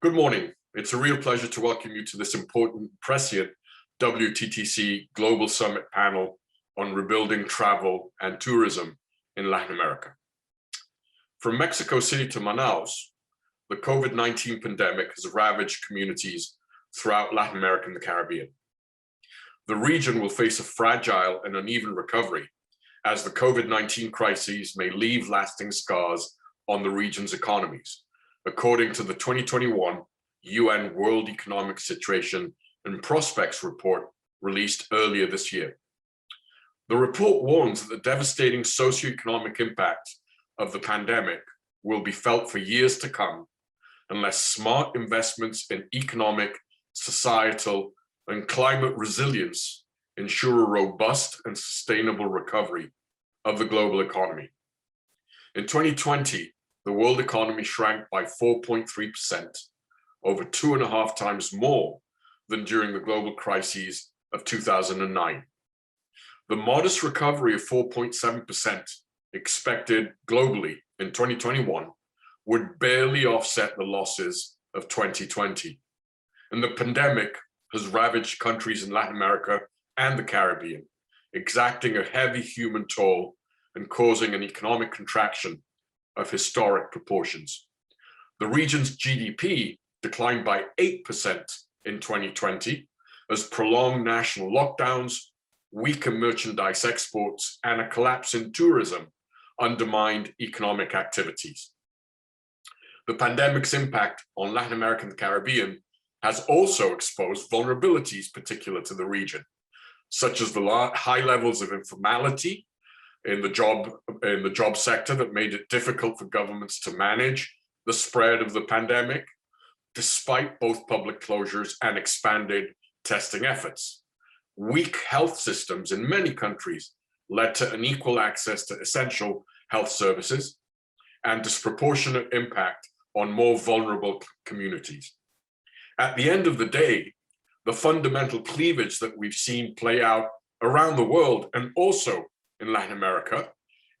Good morning. It's a real pleasure to welcome you to this important prescient WTTC Global Summit panel on rebuilding travel and tourism in Latin America. From Mexico City to Manaus, the COVID-19 pandemic has ravaged communities throughout Latin America and the Caribbean. The region will face a fragile and uneven recovery as the COVID-19 crises may leave lasting scars on the region's economies, according to the 2021 UN World Economic Situation and Prospects report released earlier this year. The report warns that the devastating socioeconomic impact of the pandemic will be felt for years to come unless smart investments in economic, societal, and climate resilience ensure a robust and sustainable recovery of the global economy. In 2020, the world economy shrank by 4.3%, over 2.5 times more than during the global crises of 2009. The modest recovery of 4.7% expected globally in 2021 would barely offset the losses of 2020. And the pandemic has ravaged countries in Latin America and the Caribbean, exacting a heavy human toll and causing an economic contraction of historic proportions. The region's GDP declined by 8% in 2020 as prolonged national lockdowns, weaker merchandise exports, and a collapse in tourism undermined economic activities. The pandemic's impact on Latin America and the Caribbean has also exposed vulnerabilities particular to the region, such as the high levels of informality in the job sector that made it difficult for governments to manage the spread of the pandemic, despite both public closures and expanded testing efforts. Weak health systems in many countries led to unequal access to essential health services and disproportionate impact on more vulnerable communities. At the end of the day, the fundamental cleavage that we've seen play out around the world and also in Latin America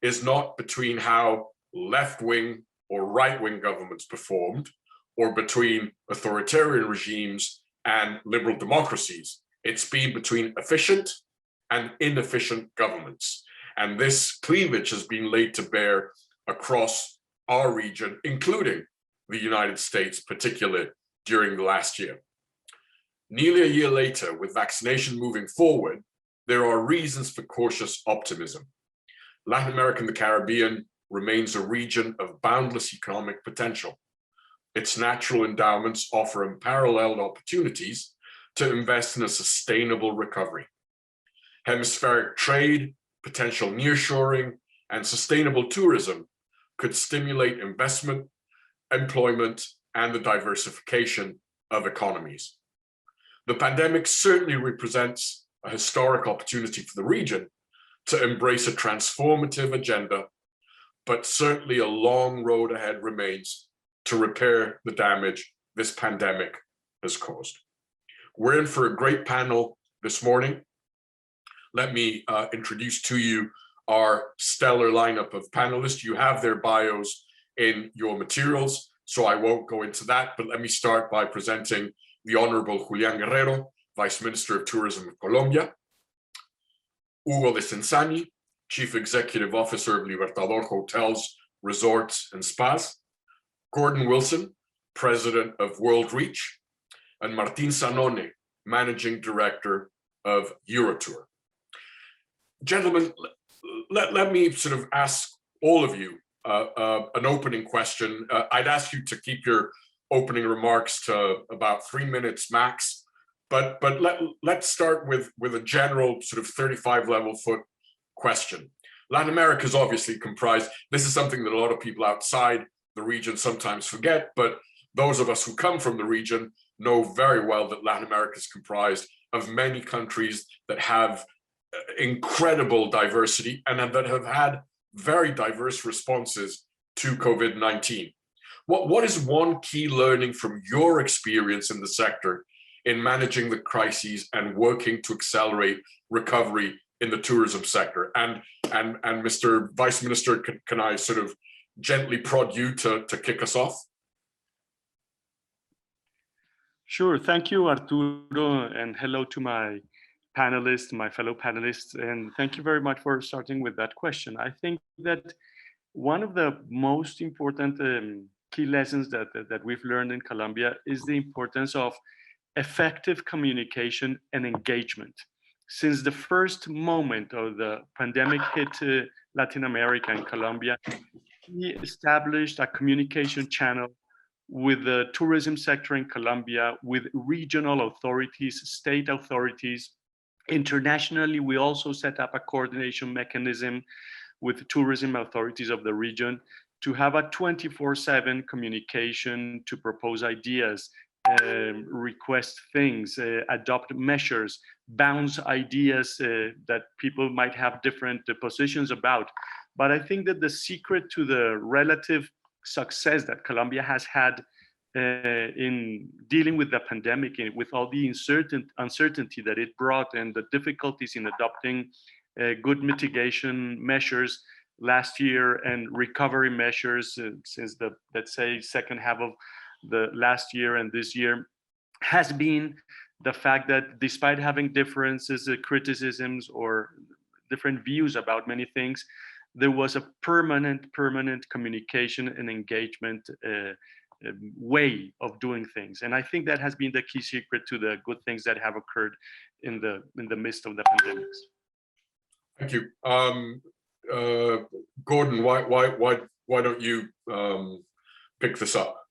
is not between how left-wing or right-wing governments performed or between authoritarian regimes and liberal democracies. It's been between efficient and inefficient governments. And this cleavage has been laid to bear across our region, including the United States, particularly during the last year. Nearly a year later, with vaccination moving forward, there are reasons for cautious optimism. Latin America and the Caribbean remains a region of boundless economic potential. Its natural endowments offer unparalleled opportunities to invest in a sustainable recovery. Hemispheric trade, potential nearshoring, and sustainable tourism could stimulate investment, employment, and the diversification of economies. The pandemic certainly represents a historic opportunity for the region to embrace a transformative agenda, but certainly a long road ahead remains to repair the damage this pandemic has caused. We're in for a great panel this morning. Let me introduce to you our stellar lineup of panelists. You have their bios in your materials, so I won't go into that, but let me start by presenting the Honorable Julián Guerrero, Vice Minister of Tourism of Colombia, Hugo Desenzani, Chief Executive Officer of Libertador Hotels, Resorts, and Spas, Gordon Wilson, President of WorldReach, and Martin Zanone, Managing Director of Eurotur. Gentlemen, let me sort of ask all of you an opening question. I'd ask you to keep your opening remarks to about 3 minutes max, but let's start with a general sort of 35-level-foot question. Latin America is obviously comprised. This is something that a lot of people outside the region sometimes forget, but those of us who come from the region know very well that Latin America is comprised of many countries that have incredible diversity and that have had very diverse responses to COVID-19. What is one key learning from your experience in the sector in managing the crises and working to accelerate recovery in the tourism sector? And Mr. Vice Minister, can I sort of gently prod you to kick us off? Sure. Thank you, Arturo, and hello to my panelists, my fellow panelists, and thank you very much for starting with that question. I think that one of the most important key lessons that we've learned in Colombia is the importance of effective communication and engagement. Since the first moment of the pandemic hit Latin America and Colombia, we established a communication channel with the tourism sector in Colombia, with regional authorities, state authorities. Internationally, we also set up a coordination mechanism with tourism authorities of the region to have a 24/7 communication to propose ideas, request things, adopt measures, bounce ideas that people might have different positions about. But I think that the secret to the relative success that Colombia has had in dealing with the pandemic, with all the uncertainty that it brought and the difficulties in adopting good mitigation measures last year and recovery measures since the, let's say, second half of the last year and this year, has been the fact that despite having differences, criticisms, or different views about many things, there was a permanent communication and engagement way of doing things. And I think that has been the key secret to the good things that have occurred in the midst of the pandemics. Thank you. Gordon, why don't you pick this up?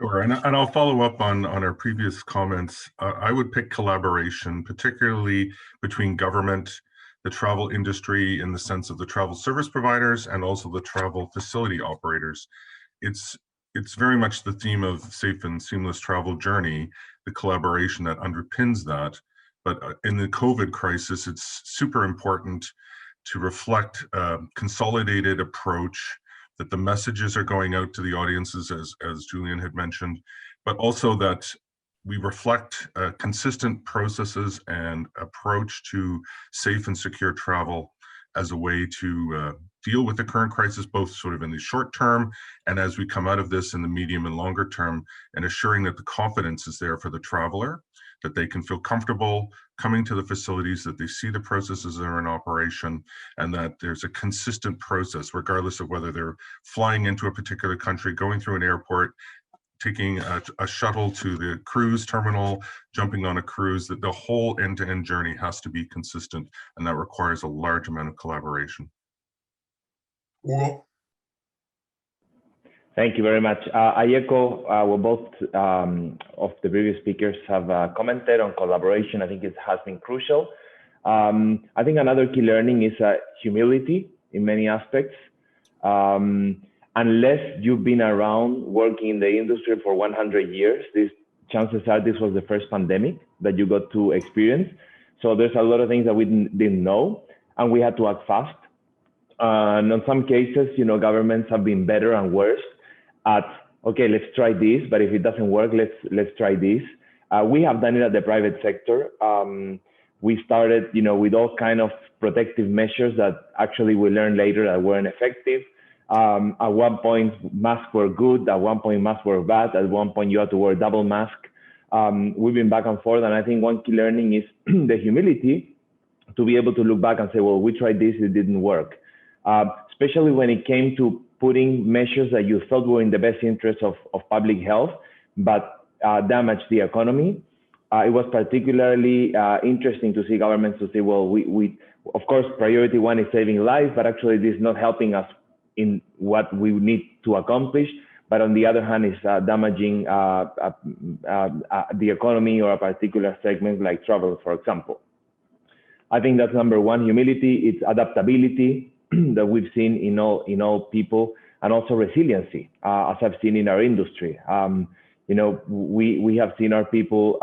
Sure, and I'll follow up on our previous comments. I would pick collaboration, particularly between government, the travel industry in the sense of the travel service providers, and also the travel facility operators. It's very much the theme of safe and seamless travel journey, the collaboration that underpins that. But in the COVID crisis, it's super important to reflect a consolidated approach, that the messages are going out to the audiences, as Julián had mentioned, but also that we reflect consistent processes and approach to safe and secure travel as a way to deal with the current crisis, both sort of in the short term and as we come out of this in the medium and longer term, and assuring that the confidence is there for the traveler, that they can feel comfortable coming to the facilities, that they see the processes that are in operation, and that there's a consistent process, regardless of whether they're flying into a particular country, going through an airport, taking a shuttle to the cruise terminal, jumping on a cruise, that the whole end-to-end journey has to be consistent, and that requires a large amount of collaboration. Hugo? Thank you very much. I echo what both of the previous speakers have commented on collaboration. I think it has been crucial. I think another key learning is humility in many aspects. Unless you've been around working in the industry for 100 years, chances are this was the first pandemic that you got to experience. So there's a lot of things that we didn't know, and we had to act fast. And in some cases, governments have been better and worse at, okay, let's try this, but if it doesn't work, let's try this. We have done it at the private sector. We started, with all kind of protective measures that actually we learned later that weren't effective. At one point, masks were good. At one point, masks were bad. At one point, you had to wear double mask. We've been back and forth, and I think one key learning is the humility to be able to look back and say, well, we tried this, it didn't work. Especially when it came to putting measures that you thought were in the best interest of public health, but damaged the economy. It was particularly interesting to see governments to say, well, we of course, priority one is saving lives, but actually this is not helping us in what we need to accomplish. But on the other hand, it's damaging the economy or a particular segment like travel, for example. I think that's number one, humility. It's adaptability that we've seen in all people, and also resiliency, as I've seen in our industry. We have seen our people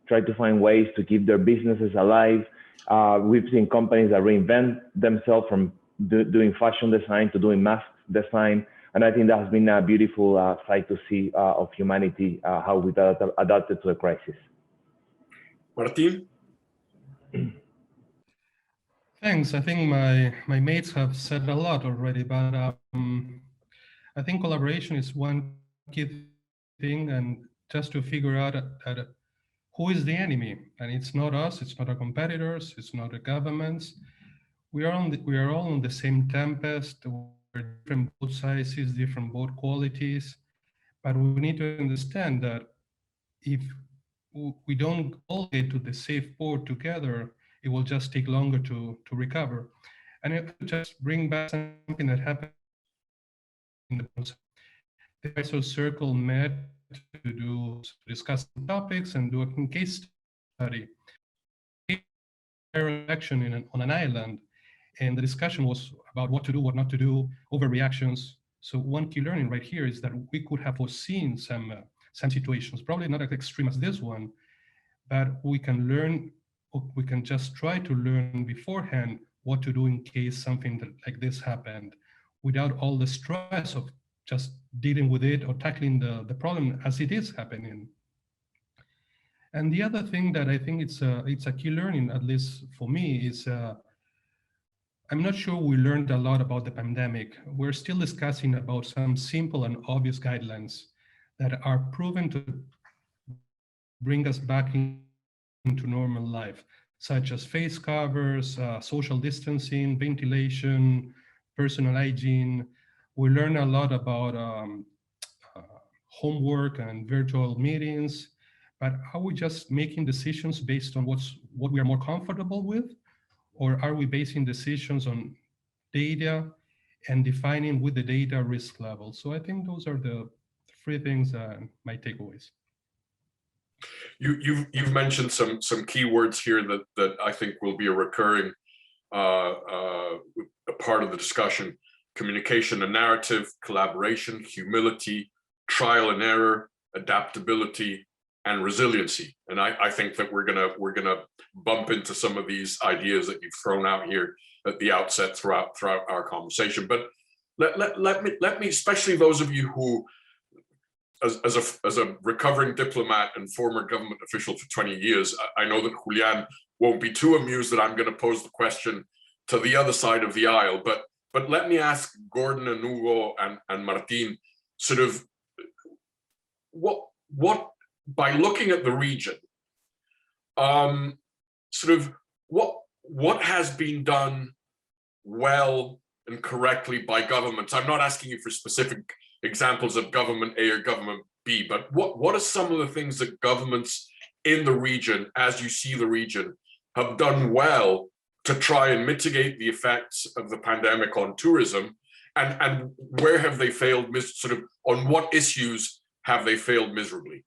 try to find ways to keep their businesses alive. We've seen companies that reinvent themselves from doing fashion design to doing mask design. And I think that has been a beautiful sight to see of humanity, how we adapted to the crisis. Martín? Thanks. I think my mates have said a lot already, but I think collaboration is one key thing, and just to figure out who is the enemy. And it's not us, it's not our competitors, it's not the governments. We are all on the same tempest. We're different boat sizes, different boat qualities. But we need to understand that if we don't all get to the safe port together, it will just take longer to recover. And it will just bring back something that happened in the ISO circle met to discuss topics and do a case study. Action on an island, and the discussion was about what to do, what not to do, overreactions. So one key learning right here is that we could have foreseen some situations, probably not as extreme as this one, but we can learn, we can just try to learn beforehand what to do in case something like this happened, without all the stress of just dealing with it or tackling the problem as it is happening. And the other thing that I think it's a key learning, at least for me, is I'm not sure we learned a lot about the pandemic. We're still discussing about some simple and obvious guidelines that are proven to bring us back into normal life, such as face covers, social distancing, ventilation, personal hygiene. We learn a lot about homework and virtual meetings, but are we just making decisions based on what we are more comfortable with? Or are we basing decisions on data and defining with the data risk level? So I think those are the three things, my takeaways. You've mentioned some key words here that I think will be a recurring a part of the discussion: communication and narrative, collaboration, humility, trial and error, adaptability, and resiliency. And I think that we're gonna bump into some of these ideas that you've thrown out here at the outset throughout our conversation. But let me, especially those of you who, as a recovering diplomat and former government official for 20 years, I know that Julián won't be too amused that I'm going to pose the question to the other side of the aisle. But let me ask Gordon and Hugo and Martin, sort of, what by looking at the region, sort of what has been done well and correctly by governments? I'm not asking you for specific examples of government A or government B, but what are some of the things that governments in the region, as you see the region, have done well to try and mitigate the effects of the pandemic on tourism, and where have they failed, sort of on what issues have they failed miserably?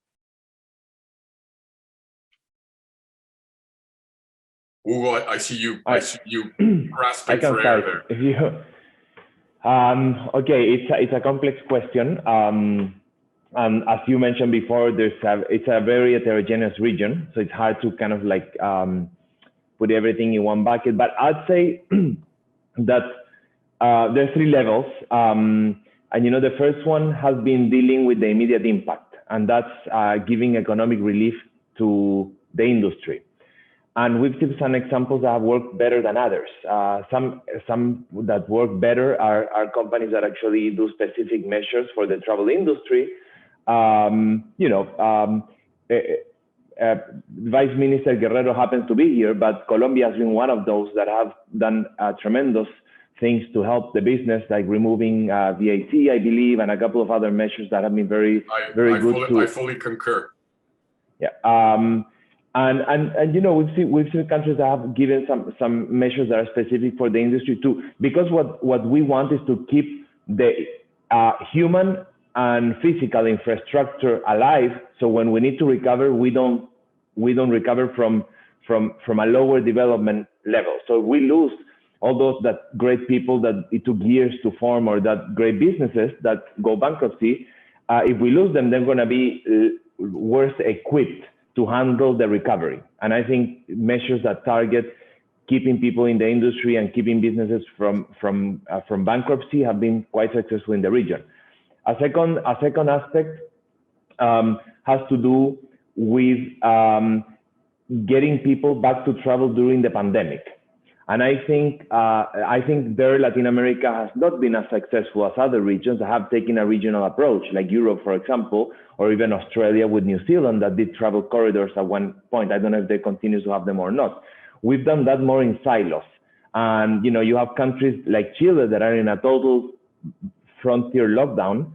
Hugo, I see you grasping for air there. If you, okay, it's a complex question. And as you mentioned before, it's a very heterogeneous region, so it's hard to kind of like put everything in one bucket. But I'd say that there are three levels. And the first one has been dealing with the immediate impact, and that's giving economic relief to the industry. And we've seen some examples that have worked better than others. Some that work better are companies that actually do specific measures for the travel industry. Vice Minister Guerrero happens to be here, but Colombia has been one of those that have done tremendous things to help the business, like removing VAT, I believe, and a couple of other measures that have been very good. I fully concur. Yeah. And we've seen countries that have given some measures that are specific for the industry too, because what we want is to keep the human and physical infrastructure alive. So when we need to recover, we don't recover from a lower development level. So we lose all those that great people that it took years to form, or that great businesses that go bankruptcy. If we lose them, they're going to be worse equipped to handle the recovery. And I think measures that target keeping people in the industry and keeping businesses from bankruptcy have been quite successful in the region. A second aspect has to do with getting people back to travel during the pandemic. And I think there Latin America has not been as successful as other regions that have taken a regional approach, like Europe, for example, or even Australia with New Zealand that did travel corridors at one point. I don't know if they continue to have them or not. We've done that more in silos. And you have countries like Chile that are in a total frontier lockdown,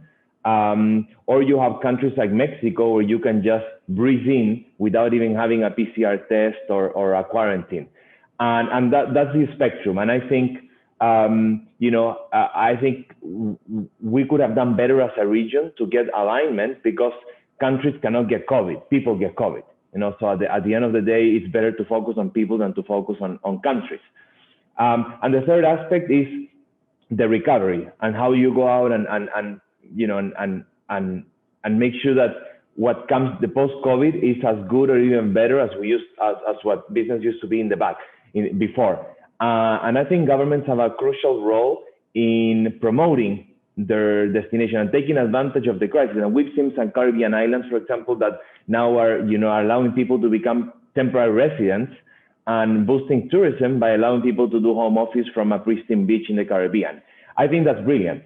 or you have countries like Mexico where you can just breathe in without even having a PCR test or a quarantine. And that's the spectrum. And I think, I think we could have done better as a region to get alignment, because countries cannot get COVID, people get COVID. So at the end of the day, it's better to focus on people than to focus on countries. And the third aspect is the recovery and how you go out and make sure that what comes the post-COVID is as good or even better as what business used to be in the back before. And I think governments have a crucial role in promoting their destination and taking advantage of the crisis. And we've seen some Caribbean islands, for example, that now are allowing people to become temporary residents and boosting tourism by allowing people to do home office from a pristine beach in the Caribbean. I think that's brilliant.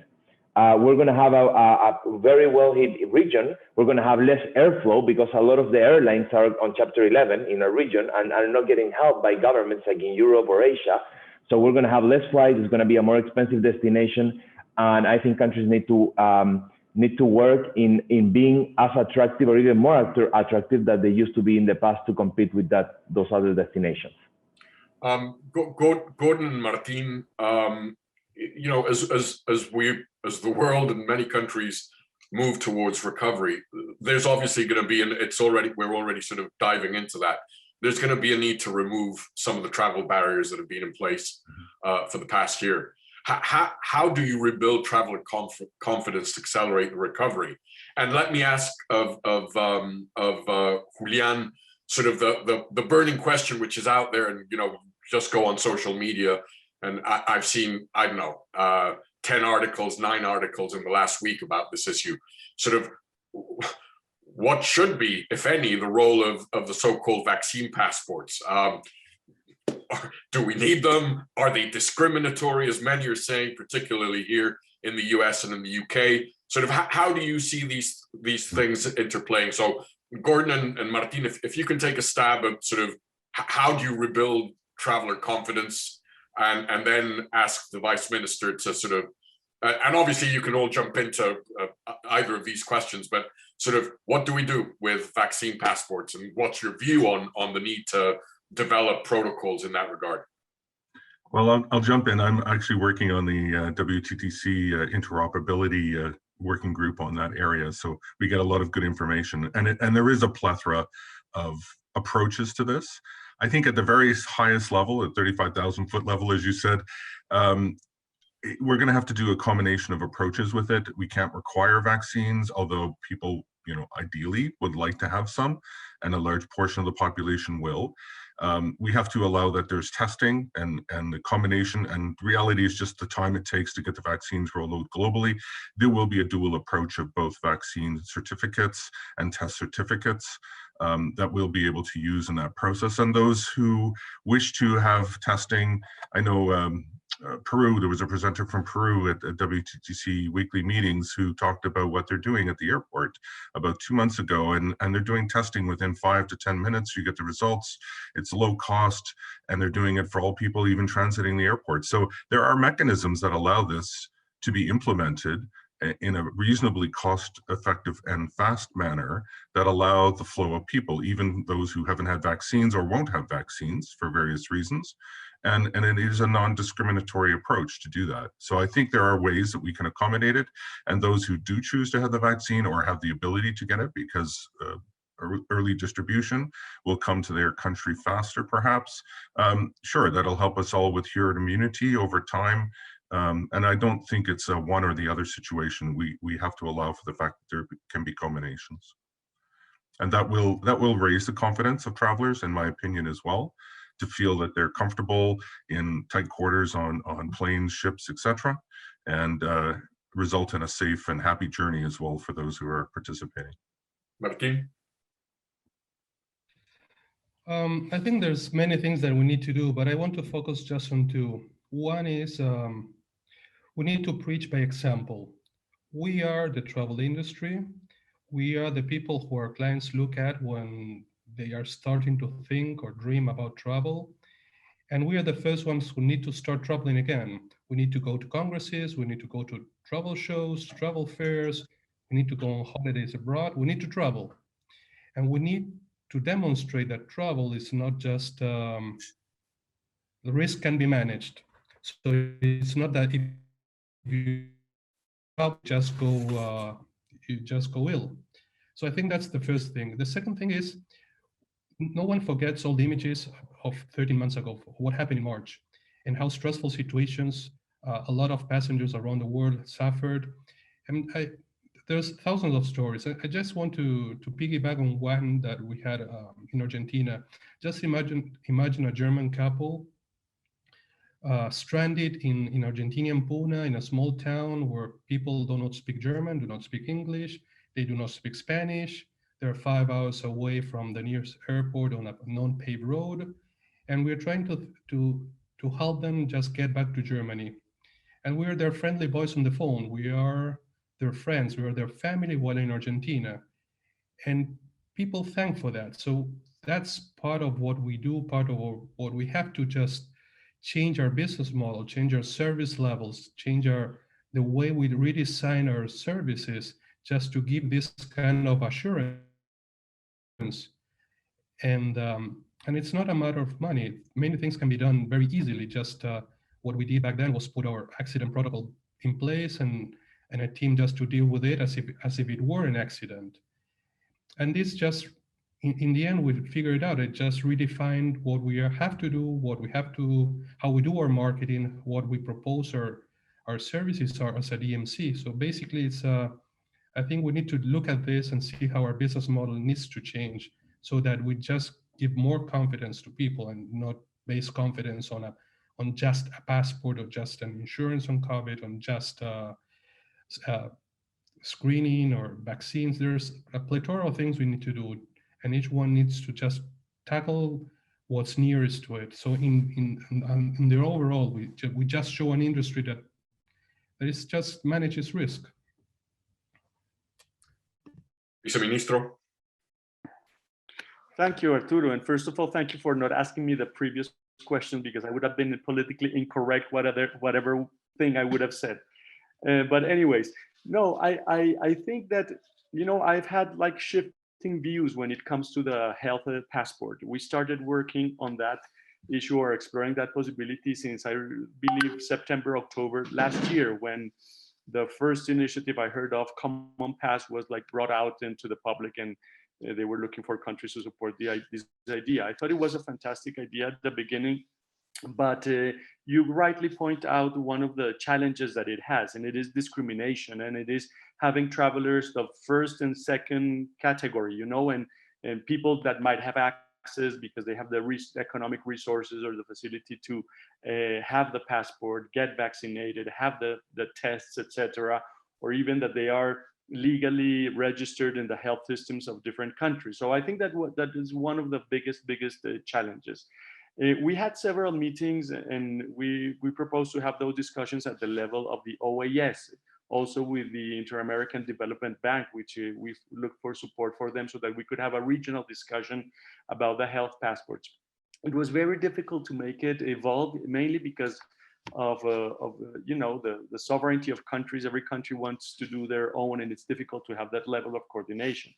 We're going to have a very well-hit region. We're going to have less airflow because a lot of the airlines are on Chapter 11 in our region and are not getting help by governments like in Europe or Asia. So we're going to have less flights. It's going to be a more expensive destination. And I think countries need to work in being as attractive or even more attractive than they used to be in the past to compete with those other destinations. Gordon and Martin, as the world and many countries move towards recovery, there's obviously going to be, and we're already sort of diving into that. There's going to be a need to remove some of the travel barriers that have been in place for the past year. How do you rebuild traveler confidence to accelerate the recovery? And let me ask of Julián, sort of the burning question which is out there, and just go on social media, and I've seen 10 articles, 9 articles in the last week about this issue. Sort of what should be, if any, the role of the so-called vaccine passports? Do we need them? Are they discriminatory, as many are saying, particularly here in the US and in the UK? Sort of how do you see these things interplaying? So Gordon and Martin, if you can take a stab at sort of how do you rebuild traveler confidence, and then ask the Vice Minister to sort of, and obviously you can all jump into either of these questions, but sort of what do we do with vaccine passports, and what's your view on the need to develop protocols in that regard? Well, I'll jump in. I'm actually working on the WTTC interoperability working group on that area, so we get a lot of good information, and there is a plethora of approaches to this. I think at the very highest level, at 35,000 foot level, as you said, we're going to have to do a combination of approaches with it. We can't require vaccines, although people, ideally would like to have some, and a large portion of the population will. We have to allow that there's testing and the combination, and reality is just the time it takes to get the vaccines rolled out globally. There will be a dual approach of both vaccine certificates and test certificates that we'll be able to use in that process. And those who wish to have testing, I know Peru, there was a presenter from Peru at WTTC weekly meetings who talked about what they're doing at the airport about 2 months ago, and they're doing testing within 5 to 10 minutes. You get the results, it's low cost, and they're doing it for all people even transiting the airport. So there are mechanisms that allow this to be implemented in a reasonably cost-effective and fast manner that allow the flow of people, even those who haven't had vaccines or won't have vaccines for various reasons. And it is a non-discriminatory approach to do that. So I think there are ways that we can accommodate it, and those who do choose to have the vaccine or have the ability to get it because early distribution will come to their country faster, perhaps. Sure, that'll help us all with herd immunity over time. And I don't think it's a one or the other situation. We have to allow for the fact that there can be combinations. And that will raise the confidence of travelers, in my opinion, as well, to feel that they're comfortable in tight quarters on planes, ships, etc., and result in a safe and happy journey as well for those who are participating. Martin? I think there's many things that we need to do, but I want to focus just on two. One is we need to preach by example. We are the travel industry. We are the people who our clients look at when they are starting to think or dream about travel. And we are the first ones who need to start traveling again. We need to go to congresses, we need to go to travel shows, travel fairs, we need to go on holidays abroad, we need to travel. And we need to demonstrate that travel is not just, the risk can be managed. So it's not that if you just you just go ill. So I think that's the first thing. The second thing is, no one forgets all the images of 13 months ago, what happened in March, and how stressful situations a lot of passengers around the world suffered. And there's thousands of stories. I just want to piggyback on one that we had in Argentina. Just imagine a German couple stranded in Argentinian Puna, in a small town where people do not speak German, do not speak English, they do not speak Spanish. They're 5 hours away from the nearest airport on a non-paved road. And we're trying to help them just get back to Germany. And we're their friendly voice on the phone. We are their friends, we are their family while in Argentina. And people thank for that. So that's part of what we do, part of what we have to just change our business model, change our service levels, change the way we redesign our services just to give this kind of assurance. And it's not a matter of money. Many things can be done very easily. Just what we did back then was put our accident protocol in place and a team just to deal with it as if it were an accident. And this just, in the end, we figured it out. It just redefined what we have to do, how we do our marketing, what we propose our services are as a DMC. So basically, it's I think we need to look at this and see how our business model needs to change so that we just give more confidence to people and not base confidence on just a passport or just an insurance on COVID, on just screening or vaccines. There's a plethora of things we need to do, and each one needs to just tackle what's nearest to it. So in the overall, we just show an industry that is just manages risk. Viceministro. Thank you, Arturo. And first of all, thank you for not asking me the previous question, because I would have been politically incorrect, whatever thing I would have said. But anyways, no, I think that, I've had like shifting views when it comes to the health passport. We started working on that issue or exploring that possibility since, I believe, September, October last year, when the first initiative I heard of, Common Pass, was like brought out into the public, and they were looking for countries to support this idea. I thought it was a fantastic idea at the beginning, but you rightly point out one of the challenges that it has, and it is discrimination, and it is having travelers of first and second category, and people that might have access because they have the economic resources or the facility to have the passport, get vaccinated, have the tests, etc., or even that they are legally registered in the health systems of different countries. So I think that that is one of the biggest challenges. We had several meetings, and we proposed to have those discussions at the level of the OAS, also with the Inter-American Development Bank, which we looked for support for them so that we could have a regional discussion about the health passports. It was very difficult to make it evolve, mainly because of the sovereignty of countries. Every country wants to do their own, and it's difficult to have that level of coordination.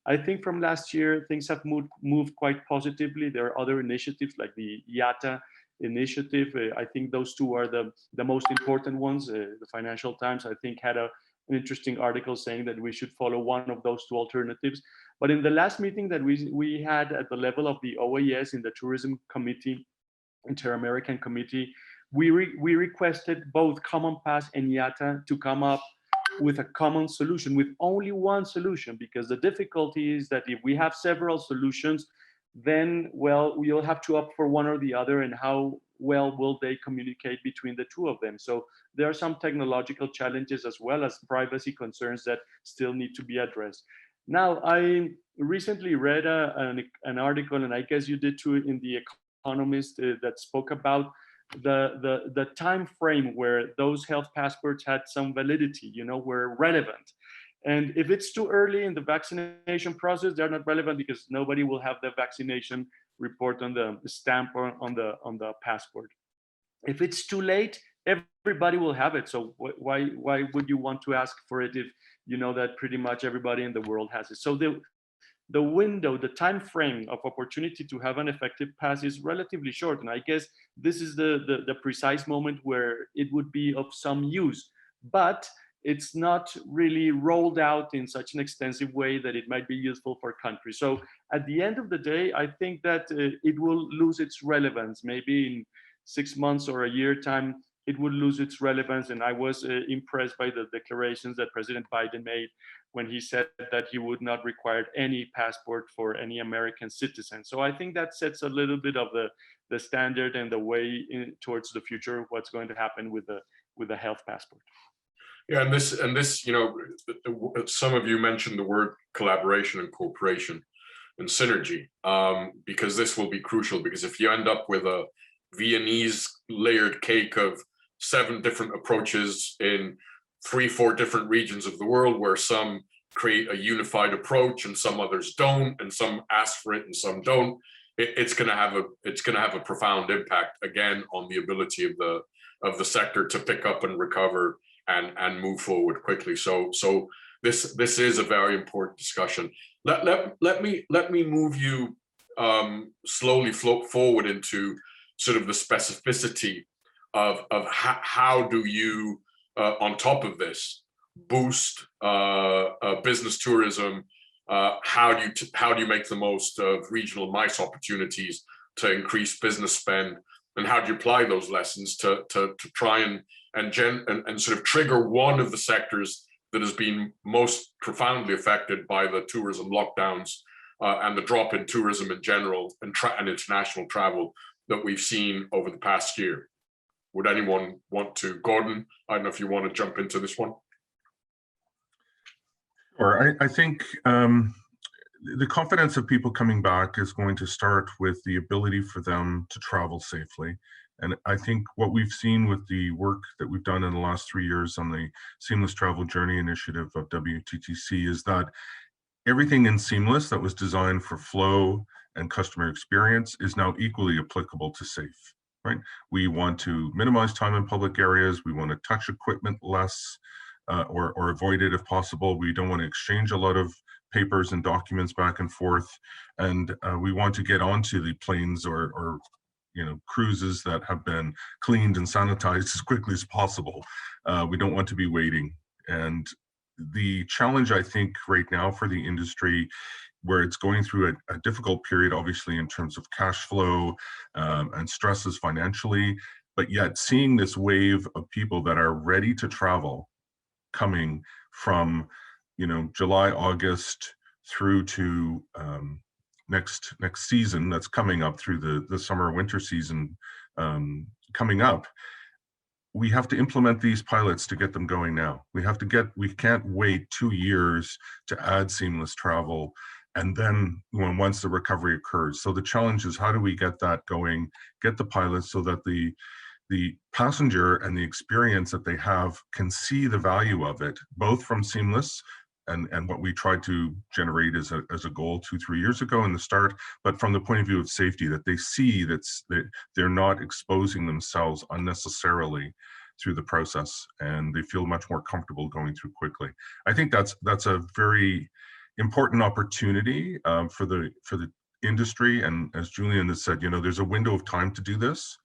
I think from last year, things have moved quite positively. There are other initiatives like the IATA initiative. I think those two are the most important ones. The Financial Times, I think, had an interesting article saying that we should follow one of those two alternatives. But in the last meeting that we had at the level of the OAS in the Tourism Committee, Inter-American Committee, we requested both Common Pass and IATA to come up with a common solution, with only one solution, because the difficulty is that if we have several solutions, then, well, we'll have to opt for one or the other, and how well will they communicate between the two of them? So there are some technological challenges as well as privacy concerns that still need to be addressed. Now, I recently read an article, and I guess you did too, in The Economist, that spoke about the time frame where those health passports had some validity, were relevant. And if it's too early in the vaccination process, they're not relevant because nobody will have the vaccination report on the stamp or on the passport. If it's too late, everybody will have it. So why would you want to ask for it if you know that pretty much everybody in the world has it? So the window, the time frame of opportunity to have an effective pass is relatively short. And I guess this is the precise moment where it would be of some use. But it's not really rolled out in such an extensive way that it might be useful for countries. So at the end of the day, I think that it will lose its relevance. Maybe in 6 months or a year time, it would lose its relevance. And I was impressed by the declarations that President Biden made when he said that he would not require any passport for any American citizen. So I think that sets a little bit of the standard and the way towards the future, what's going to happen with the health passport. Yeah, and this, some of you mentioned the word collaboration and cooperation and synergy, because this will be crucial. Because if you end up with a Viennese layered cake of 7 different approaches in 3-4 different regions of the world, where some create a unified approach and some others don't, and some ask for it and some don't, it's going to have a profound impact again on the ability of the sector to pick up and recover and move forward quickly. So this is a very important discussion. Let me move you slowly forward into sort of the specificity of how do you on top of this boost business tourism. How do you make the most of regional MICE opportunities to increase business spend, and how do you apply those lessons to try and sort of trigger one of the sectors that has been most profoundly affected by the tourism lockdowns and the drop in tourism in general and international travel that we've seen over the past year? Would anyone want to? Gordon, I don't know if you want to jump into this one. Sure. I think the confidence of people coming back is going to start with the ability for them to travel safely. And I think what we've seen with the work that we've done in the last 3 years on the Seamless Travel Journey Initiative of WTTC is that everything in Seamless that was designed for flow and customer experience is now equally applicable to safe, right? We want to minimize time in public areas. We want to touch equipment less or avoid it if possible. We don't want to exchange a lot of papers and documents back and forth. And we want to get onto the planes or cruises that have been cleaned and sanitized as quickly as possible. We don't want to be waiting. And the challenge, I think, right now for the industry, where it's going through a difficult period, obviously, in terms of cash flow and stresses financially, but yet seeing this wave of people that are ready to travel coming from, July, August through to next season that's coming up through the summer winter season coming up. We have to implement these pilots to get them going now. We can't wait 2 years to add seamless travel and then once the recovery occurs. So the challenge is, how do we get that going, get the pilots so that the passenger and the experience that they have can see the value of it, both from seamless and what we tried to generate as a goal 2-3 years ago in the start, but from the point of view of safety, that they see that they're not exposing themselves unnecessarily through the process, and they feel much more comfortable going through quickly. I think that's a very important opportunity for the industry. And as Julián has said, there's a window of time to do this,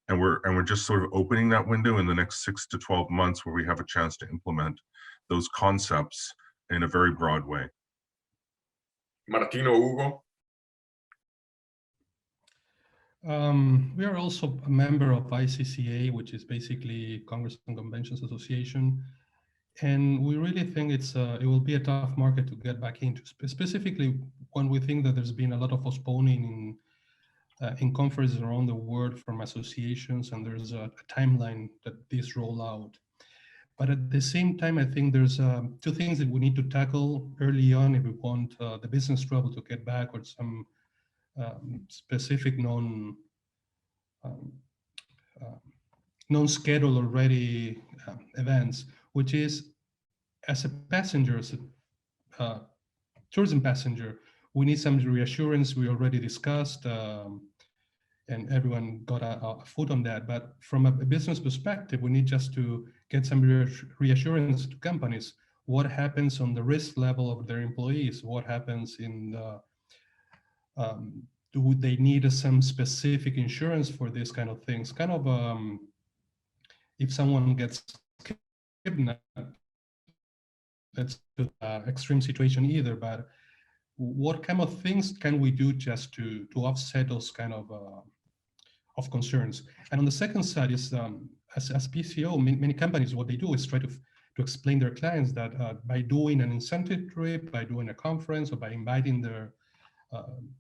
and we're just sort of opening that window in the next 6 to 12 months where we have a chance to implement those concepts in a very broad way. Martino, Hugo? We are also a member of ICCA, which is basically Congress and Conventions Association. And we really think it will be a tough market to get back into, specifically when we think that there's been a lot of postponing in conferences around the world from associations, and there's a timeline that these roll out. But at the same time, I think there's two things that we need to tackle early on if we want the business travel to get back, or some specific non-scheduled already events, which is, as a passenger, as a tourism passenger, we need some reassurance. We already discussed, and everyone got a foot on that. But from a business perspective, we need just to get some reassurance to companies. What happens on the risk level of their employees? What happens in the, do they need some specific insurance for this kind of things? Kind of, if someone gets kidnapped, that's an extreme situation either, but what kind of things can we do just to offset those kind of concerns? And on the second side is, as PCO, many companies, what they do is try to explain their clients that by doing an incentive trip, by doing a conference, or by inviting their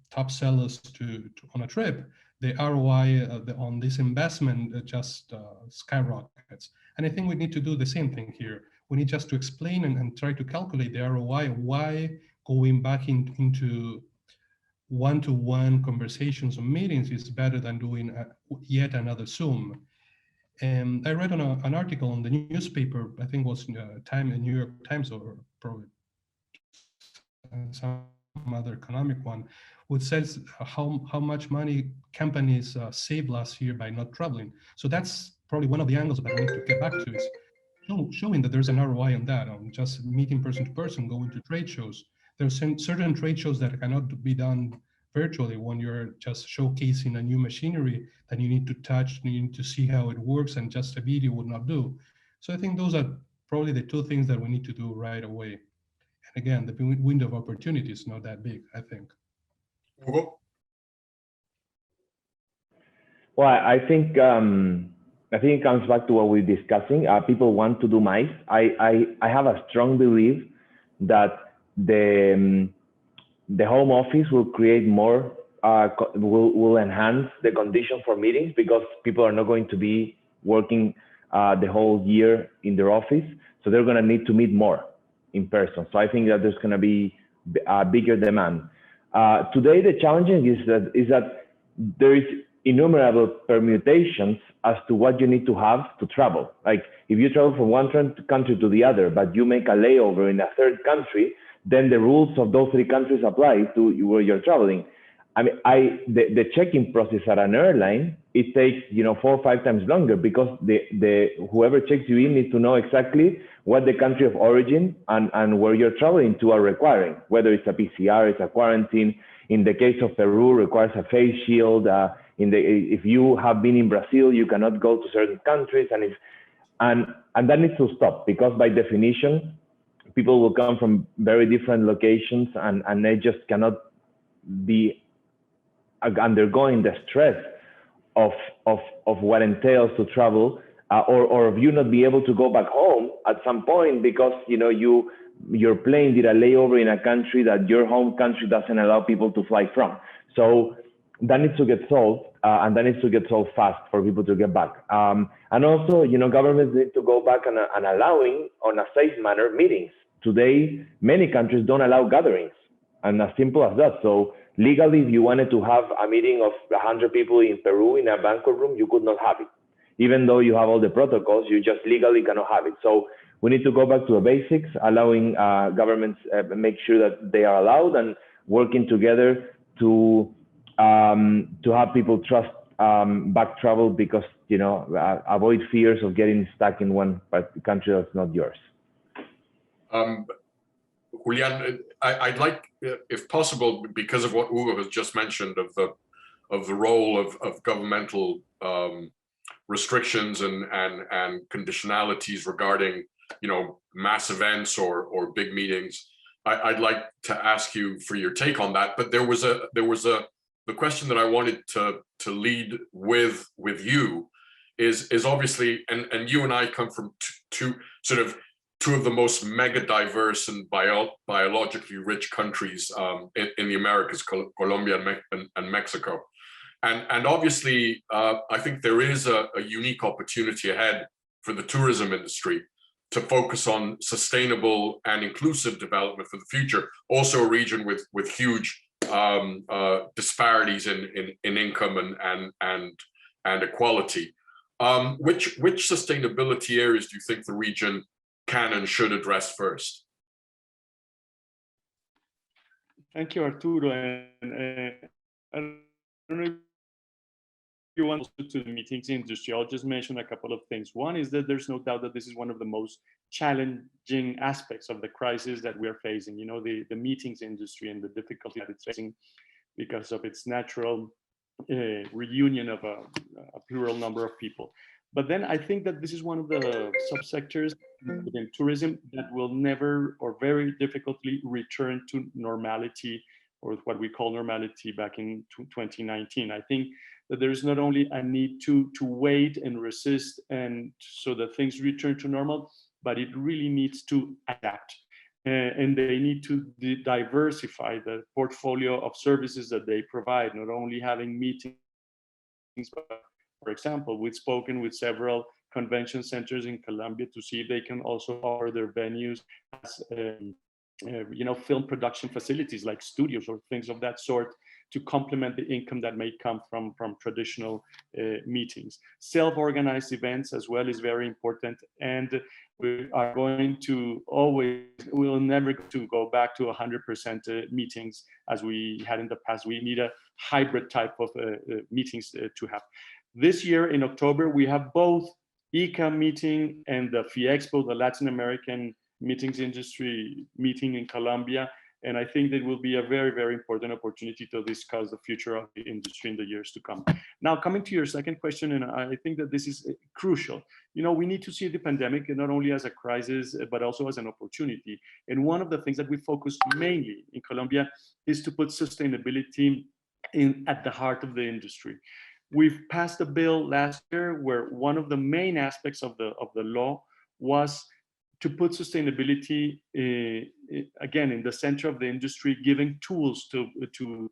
top sellers on a trip, the ROI on this investment just skyrockets. And I think we need to do the same thing here. We need just to explain and try to calculate the ROI, why going back into one-to-one conversations or meetings is better than doing yet another Zoom. And I read on an article on the newspaper, I think it was New York Times, or probably some other economic one, which says how much money companies saved last year by not traveling. So that's probably one of the angles that we need to get back to, is showing that there's an ROI on that, on just meeting person to person, going to trade shows. There's certain trade shows that cannot be done virtually, when you're just showcasing a new machinery that you need to touch, you need to see how it works, and just a video would not do. So I think those are probably the two things that we need to do right away. And again, the window of opportunity is not that big, I think. Hugo? Well, I think it comes back to what we're discussing. People want to do MICE. I have a strong belief that the home office will create more, will enhance the condition for meetings, because people are not going to be working the whole year in their office. So they're going to need to meet more in person. So I think that there's going to be a bigger demand. Today, the challenge is that there is innumerable permutations as to what you need to have to travel. Like, if you travel from one country to the other, but you make a layover in a third country, then the rules of those three countries apply to where you're traveling. I mean, the check-in process at an airline, it takes 4 or 5 times longer, because whoever checks you in needs to know exactly what the country of origin and where you're traveling to are requiring, whether it's a PCR, it's a quarantine. In the case of Peru, requires a face shield. If you have been in Brazil, you cannot go to certain countries, and that needs to stop, because by definition, people will come from very different locations, and they just cannot be undergoing the stress of what entails to travel, or of you not be able to go back home at some point, because your plane did a layover in a country that your home country doesn't allow people to fly from. So that needs to get solved, and that needs to get solved fast for people to get back. And also, governments need to go back and allowing, on a safe manner, meetings. Today, many countries don't allow gatherings, and as simple as that. So legally, if you wanted to have a meeting of 100 people in Peru in a banquet room, you could not have it. Even though you have all the protocols, you just legally cannot have it. So we need to go back to the basics, allowing governments make sure that they are allowed, and working together to have people trust back travel, because avoid fears of getting stuck in one country that's not yours. Julián, I'd like, if possible, because of what Hugo has just mentioned of the role of governmental restrictions and conditionalities regarding mass events or big meetings, I'd like to ask you for your take on that. But there was the question that I wanted to lead with you is obviously, and you and I come from two of the most mega diverse and biologically rich countries in the Americas, Colombia and Mexico. And obviously, I think there is a unique opportunity ahead for the tourism industry to focus on sustainable and inclusive development for the future. Also a region with huge disparities in income and equality. Which sustainability areas do you think the region can and should address first? Thank you, Arturo. And I don't know if you want to the meetings industry. I'll just mention a couple of things. One is that there's no doubt that this is one of the most challenging aspects of the crisis that we're facing. You know, the meetings industry and the difficulty that it's facing because of its natural reunion of a plural number of people. But then I think that this is one of the subsectors within tourism that will never or very difficultly return to normality, or what we call normality back in 2019. I think that there is not only a need to wait and resist and so that things return to normal, but it really needs to adapt. And they need to diversify the portfolio of services that they provide, not only having meetings, but for example, we've spoken with several convention centers in Colombia to see if they can also offer their venues as you know, film production facilities like studios or things of that sort to complement the income that may come from traditional meetings. Self-organized events as well is very important, and we are going to we'll never to go back to 100% meetings as we had in the past. We need a hybrid type of meetings to have. This year in October, we have both ICA meeting and the FIEXPO, the Latin American meetings industry meeting in Colombia. And I think that will be a very, very important opportunity to discuss the future of the industry in the years to come. Now, coming to your second question, and I think that this is crucial. You know, we need to see the pandemic not only as a crisis, but also as an opportunity. And one of the things that we focus mainly in Colombia is to put sustainability at the heart of the industry. We've passed a bill last year where one of the main aspects of the law was to put sustainability again in the center of the industry, giving tools to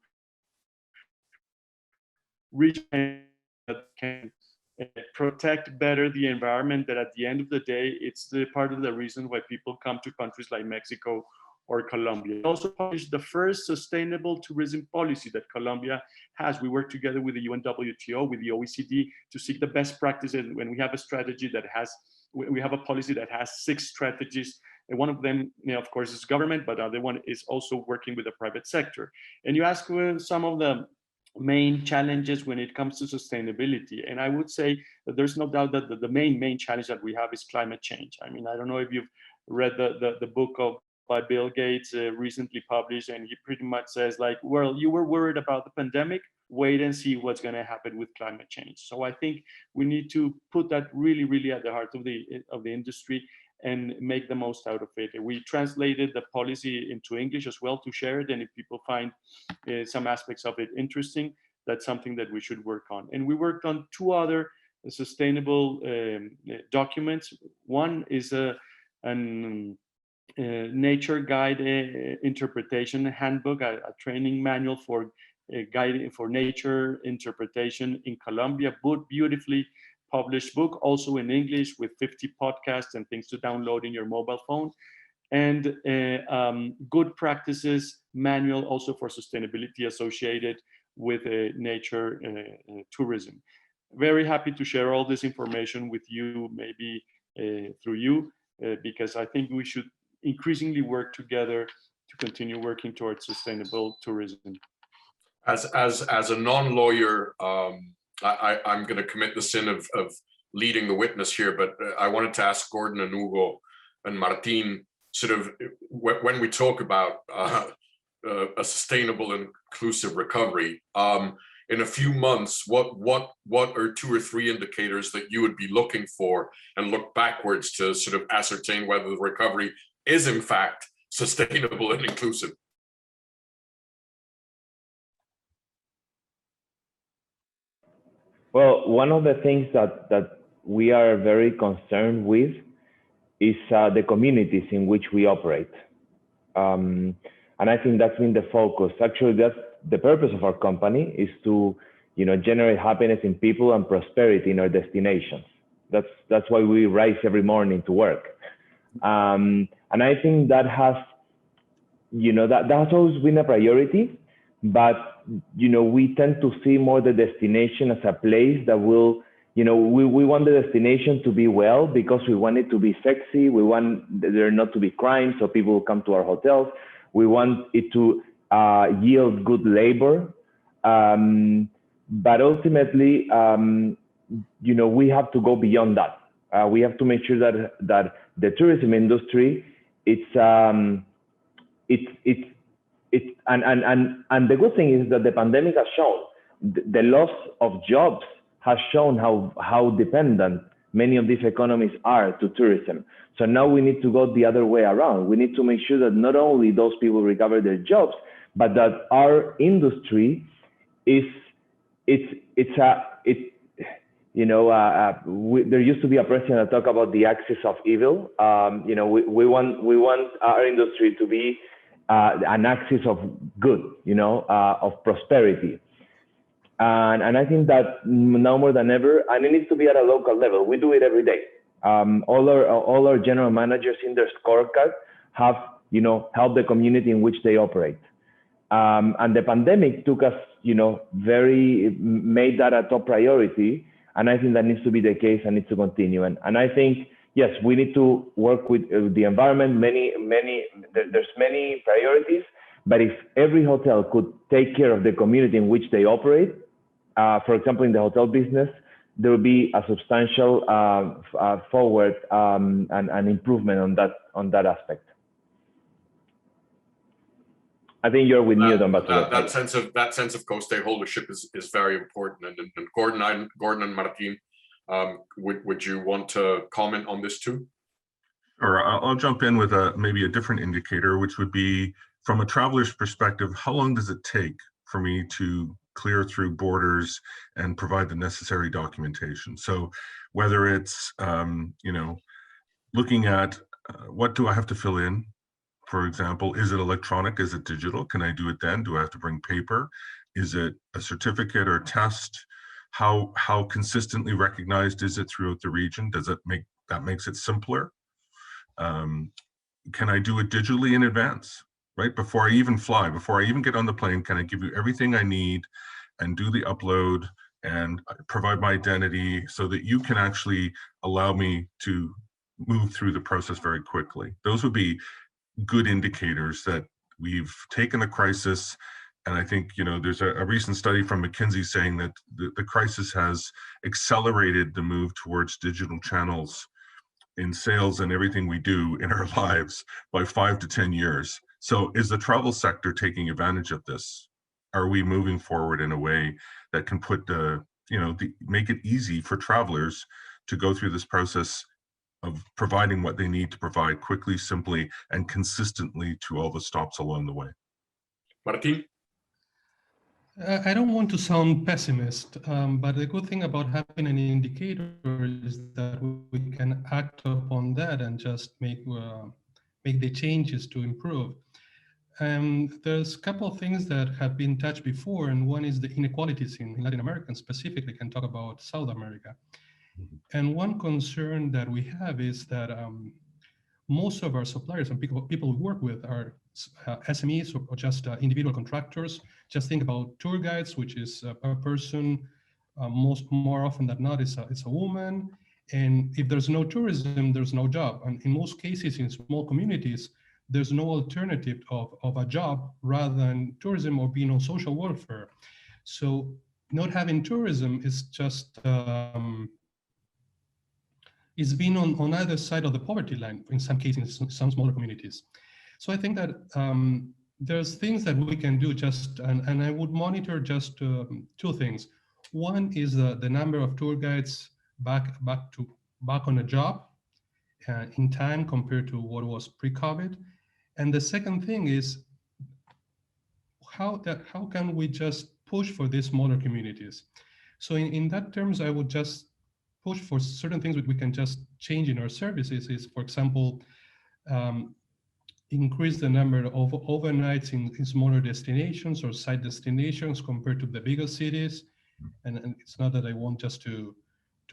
reach that can protect better the environment. That at the end of the day, it's the part of the reason why people come to countries like Mexico or Colombia. We also published the first sustainable tourism policy that Colombia has. We work together with the UNWTO, with the OECD to seek the best practices. When we have a strategy that has, we have a policy that has 6 strategies. And one of them, you know, of course, is government, but the other one is also working with the private sector. And you ask some of the main challenges when it comes to sustainability. And I would say that there's no doubt that the main challenge that we have is climate change. I mean, I don't know if you've read the book by Bill Gates recently published, and he pretty much says like, well, you were worried about the pandemic, wait and see what's going to happen with climate change. So I think we need to put that really, really at the heart of the industry and make the most out of it. We translated the policy into English as well to share it, and if people find some aspects of it interesting, that's something that we should work on. And we worked on 2 other sustainable documents. One is a nature guide interpretation handbook, a training manual for guiding for nature interpretation in Colombia, beautifully published book, also in English with 50 podcasts and things to download in your mobile phone, and good practices manual also for sustainability associated with nature tourism. Very happy to share all this information with you, maybe through you, because I think we should increasingly work together to continue working towards sustainable tourism. As a non-lawyer, I'm going to commit the sin of leading the witness here, but I wanted to ask Gordon and Hugo and Martin, sort of when we talk about a sustainable and inclusive recovery, in a few months, what are 2 or 3 indicators that you would be looking for and look backwards to sort of ascertain whether the recovery is in fact sustainable and inclusive? Well, one of the things that we are very concerned with is the communities in which we operate. And I think that's been the focus. Actually, that's the purpose of our company, is to, you know, generate happiness in people and prosperity in our destinations. That's why we rise every morning to work. And I think that has, that's always been a priority, but, we tend to see more the destination as a place that will, we want the destination to be well because we want it to be sexy. We want there not to be crime, so people will come to our hotels. We want it to yield good labor. But ultimately, we have to go beyond that. We have to make sure that the tourism industry, and the good thing is that the pandemic has shown the loss of jobs has shown how dependent many of these economies are to tourism. So now we need to go the other way around. We need to make sure that not only those people recover their jobs, but that our industry there used to be a president that talked about the axis of evil. We want our industry to be an axis of good, of prosperity. And I think that now more than ever, and it needs to be at a local level. We do it every day. All our general managers in their scorecard have, helped the community in which they operate. And the pandemic took us, made that a top priority. And I think that needs to be the case and needs to continue. And I think, yes, we need to work with the environment. There's many priorities, but if every hotel could take care of the community in which they operate, for example, in the hotel business, there will be a substantial forward and improvement on that aspect. I think you're with me, Ambassador. That sense of co-stakeholdership is very important. And Gordon and Martin, would you want to comment on this too? Or I'll jump in with maybe a different indicator, which would be from a traveler's perspective. How long does it take for me to clear through borders and provide the necessary documentation? So whether it's looking at what do I have to fill in? For example, is it electronic? Is it digital? Can I do it then? Do I have to bring paper? Is it a certificate or a test? How consistently recognized is it throughout the region? Does it makes it simpler? Can I do it digitally in advance? Right before I even fly, before I even get on the plane, can I give you everything I need and do the upload and provide my identity so that you can actually allow me to move through the process very quickly? Those would be good indicators that we've taken a crisis. And I think, there's a recent study from McKinsey saying that the crisis has accelerated the move towards digital channels in sales and everything we do in our lives by 5 to 10 years. So is the travel sector taking advantage of this? Are we moving forward in a way that can put make it easy for travelers to go through this process of providing what they need to provide quickly, simply, and consistently to all the stops along the way? Martin? I don't want to sound pessimist, but the good thing about having an indicator is that we can act upon that and just make the changes to improve. There's a couple of things that have been touched before, and one is the inequalities in Latin America, and specifically can talk about South America. And one concern that we have is that most of our suppliers and people we work with are SMEs or just individual contractors. Just think about tour guides, which is a person, more often than not, it's a woman. And if there's no tourism, there's no job. And in most cases, in small communities, there's no alternative of a job rather than tourism or being on social welfare. So not having tourism is just, it's been on either side of the poverty line, in some cases, in some smaller communities. So I think that there's things that we can do and I would monitor just two things. One is the number of tour guides back on a job in time compared to what was pre-COVID. And the second thing is how can we just push for these smaller communities? So in that terms, I would just push for certain things that we can just change in our services is, for example, increase the number of overnights in smaller destinations or side destinations compared to the bigger cities. And it's not that I want just to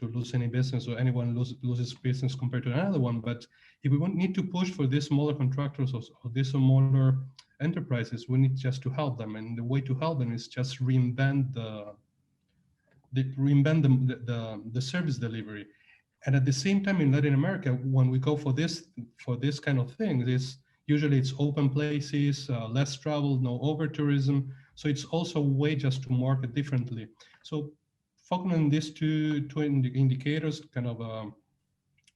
lose any business, or anyone loses business compared to another one. But if we need to push for these smaller contractors or these smaller enterprises, we need just to help them. And the way to help them is just reinvent the service delivery. And at the same time, in Latin America, when we go for this kind of thing, usually it's open places, less travel, no over tourism. So it's also a way just to market differently. So focusing on these two indicators, kind of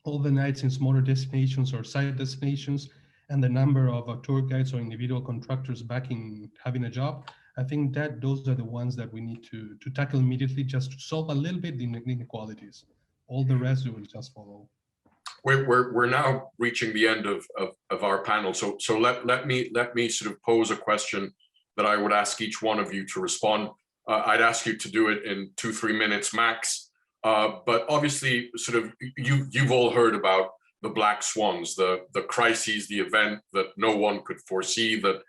overnights in smaller destinations or side destinations, and the number of tour guides or individual contractors back in having a job, I think that those are the ones that we need to tackle immediately, just to solve a little bit the inequalities. All the rest will just follow. We're now reaching the end of our panel. So let me sort of pose a question that I would ask each one of you to respond. I'd ask you to do it in 2-3 minutes max. But obviously, sort of you've all heard about the black swans, the crises, the event that no one could foresee, that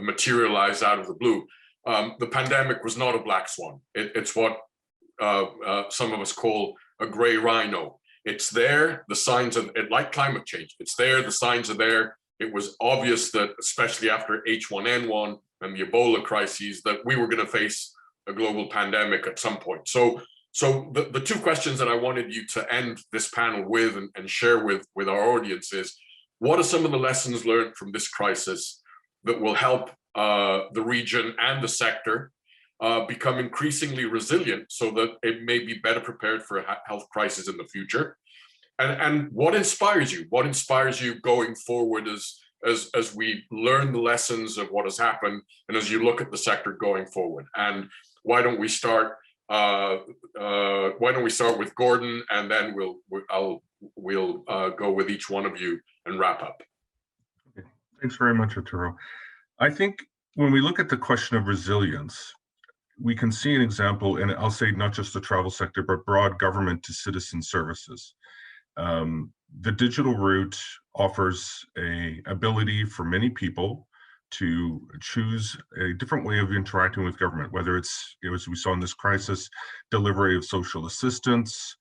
materialized out of the blue. The pandemic was not a black swan. It's what some of us call a gray rhino. It's there, the signs of it, like climate change. It's there, the signs are there. It was obvious that, especially after H1N1 and the Ebola crises, that we were going to face a global pandemic at some point. So the two questions that I wanted you to end this panel with and share with our audience is, what are some of the lessons learned from this crisis that will help the region and the sector become increasingly resilient so that it may be better prepared for a health crisis in the future? And what inspires you? What inspires you going forward as we learn the lessons of what has happened and as you look at the sector going forward? And why don't we start with Gordon, and then we'll go with each one of you and wrap up. Okay. Thanks very much, Arturo. I think when we look at the question of resilience, we can see an example, and I'll say not just the travel sector, but broad government to citizen services. The digital route offers an ability for many people to choose a different way of interacting with government, whether it's, as we saw in this crisis, delivery of social assistance,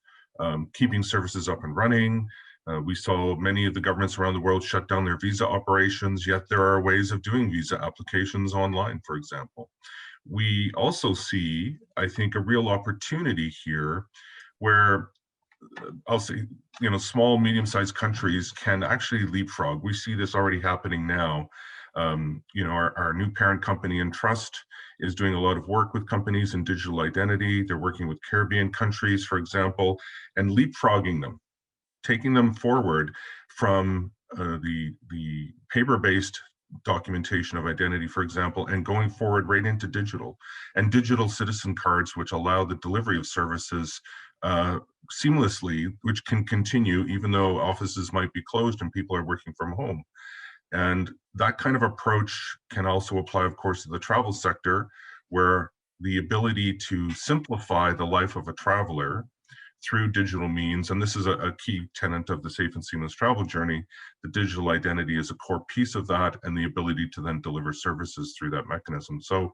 keeping services up and running. We saw many of the governments around the world shut down their visa operations, yet there are ways of doing visa applications online, for example. We also see, I think, a real opportunity here where I'll say, small, medium-sized countries can actually leapfrog. We see this already happening now. Our new parent company Entrust is doing a lot of work with companies in digital identity. They're working with Caribbean countries, for example, and leapfrogging them, taking them forward from the paper-based documentation of identity, for example, and going forward right into digital and digital citizen cards, which allow the delivery of services seamlessly, which can continue even though offices might be closed and people are working from home. And that kind of approach can also apply, of course, to the travel sector, where the ability to simplify the life of a traveler through digital means, and this is a key tenet of the safe and seamless travel journey, the digital identity is a core piece of that, and the ability to then deliver services through that mechanism. So,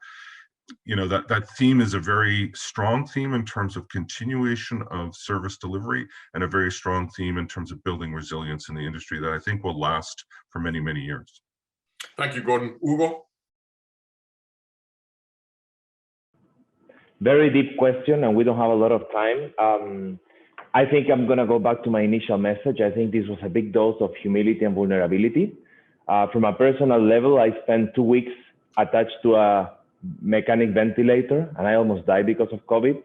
that theme is a very strong theme in terms of continuation of service delivery, and a very strong theme in terms of building resilience in the industry that I think will last for many, many years. Thank you, Gordon. Hugo? Very deep question, and we don't have a lot of time. I think I'm going to go back to my initial message. I think this was a big dose of humility and vulnerability. From a personal level, I spent 2 weeks attached to a mechanic ventilator, and I almost died because of COVID.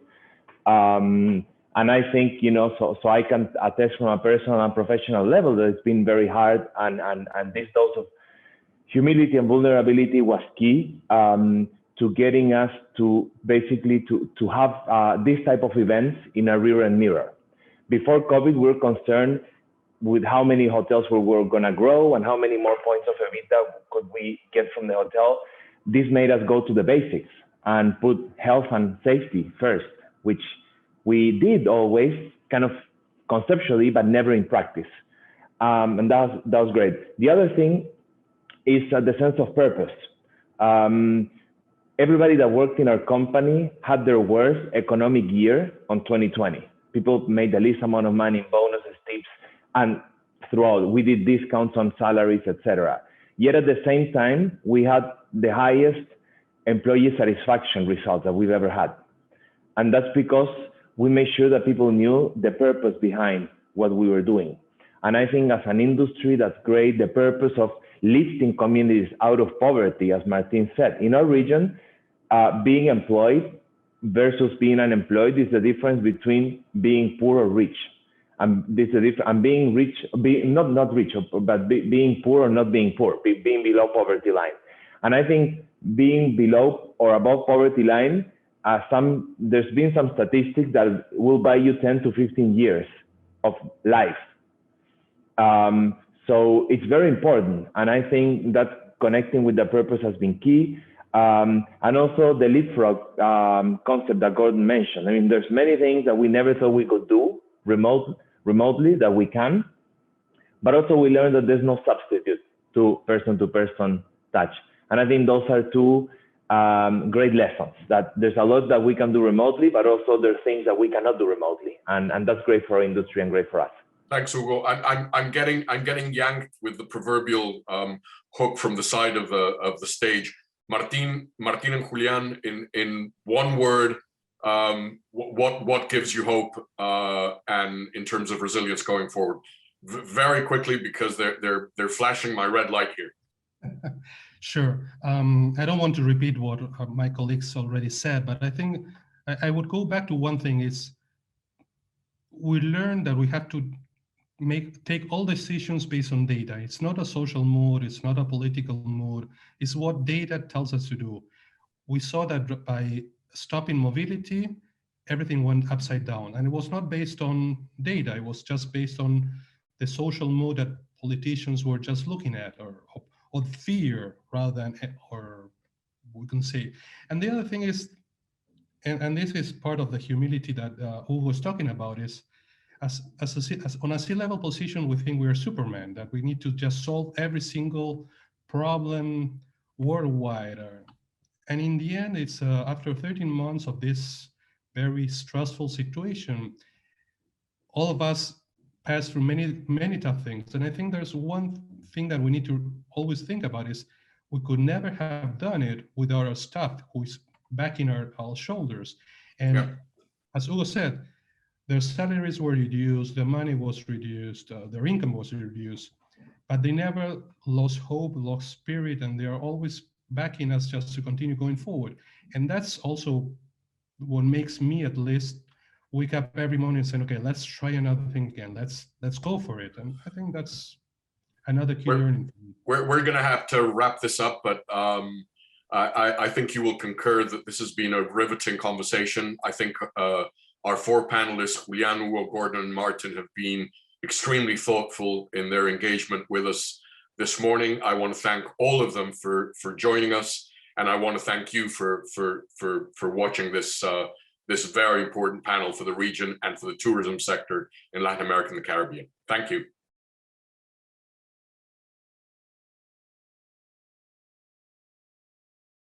And I think, so I can attest from a personal and professional level that it's been very hard, and this dose of humility and vulnerability was key to getting us to basically to have this type of events in a rear and mirror. Before COVID, we were concerned with how many hotels we were going to grow and how many more points of EBITDA could we get from the hotel. This made us go to the basics and put health and safety first, which we did always kind of conceptually, but never in practice. And that was great. The other thing is the sense of purpose. Everybody that worked in our company had their worst economic year on 2020. People made the least amount of money in bonuses, tips, and throughout we did discounts on salaries, etc. Yet at the same time, we had the highest employee satisfaction results that we've ever had. And that's because we made sure that people knew the purpose behind what we were doing. And I think as an industry, that's great. The purpose of lifting communities out of poverty, as Martin said. In our region, being employed versus being unemployed is the difference between being poor or rich. And this is the difference. And being rich, not rich, but being poor or not being poor, being below poverty line. And I think being below or above poverty line, there's been some statistics that will buy you 10 to 15 years of life. So it's very important. And I think that connecting with the purpose has been key. And also the leapfrog concept that Gordon mentioned. I mean, there's many things that we never thought we could do remotely that we can, but also we learned that there's no substitute to person touch. And I think those are two great lessons, that there's a lot that we can do remotely, but also there's things that we cannot do remotely. And that's great for our industry and great for us. Thanks, Hugo. I'm getting yanked with the proverbial hook from the side of the stage. Martin and Julián, in one word, what gives you hope and in terms of resilience going forward? Very quickly, because they're flashing my red light here. Sure. I don't want to repeat what my colleagues already said, but I think I would go back to one thing is we learned that we have to take all decisions based on data. It's not a social mood, it's not a political mood, it's what data tells us to do. We saw that by stopping mobility, everything went upside down. And it was not based on data, it was just based on the social mood that politicians were just looking at, or fear rather than, or we can say. And the other thing is, and this is part of the humility that Hugo was talking about, is as on a C-level position, we think we're Superman, that we need to just solve every single problem worldwide. And in the end, it's after 13 months of this very stressful situation, all of us pass through many tough things. And I think there's one thing that we need to always think about is we could never have done it without our staff who is backing our shoulders. And as Hugo said, their salaries were reduced, their money was reduced, their income was reduced, but they never lost hope, lost spirit, and they are always backing us just to continue going forward. And that's also what makes me, at least, wake up every morning and say, okay, let's try another thing again. Let's go for it. And I think that's another key learning. We're going to have to wrap this up, but I think you will concur that this has been a riveting conversation. I think our four panelists, Julián, Hugo, Gordon, and Martin, have been extremely thoughtful in their engagement with us this morning. I want to thank all of them for joining us, and I want to thank you for watching this this very important panel for the region and for the tourism sector in Latin America and the Caribbean. Thank you.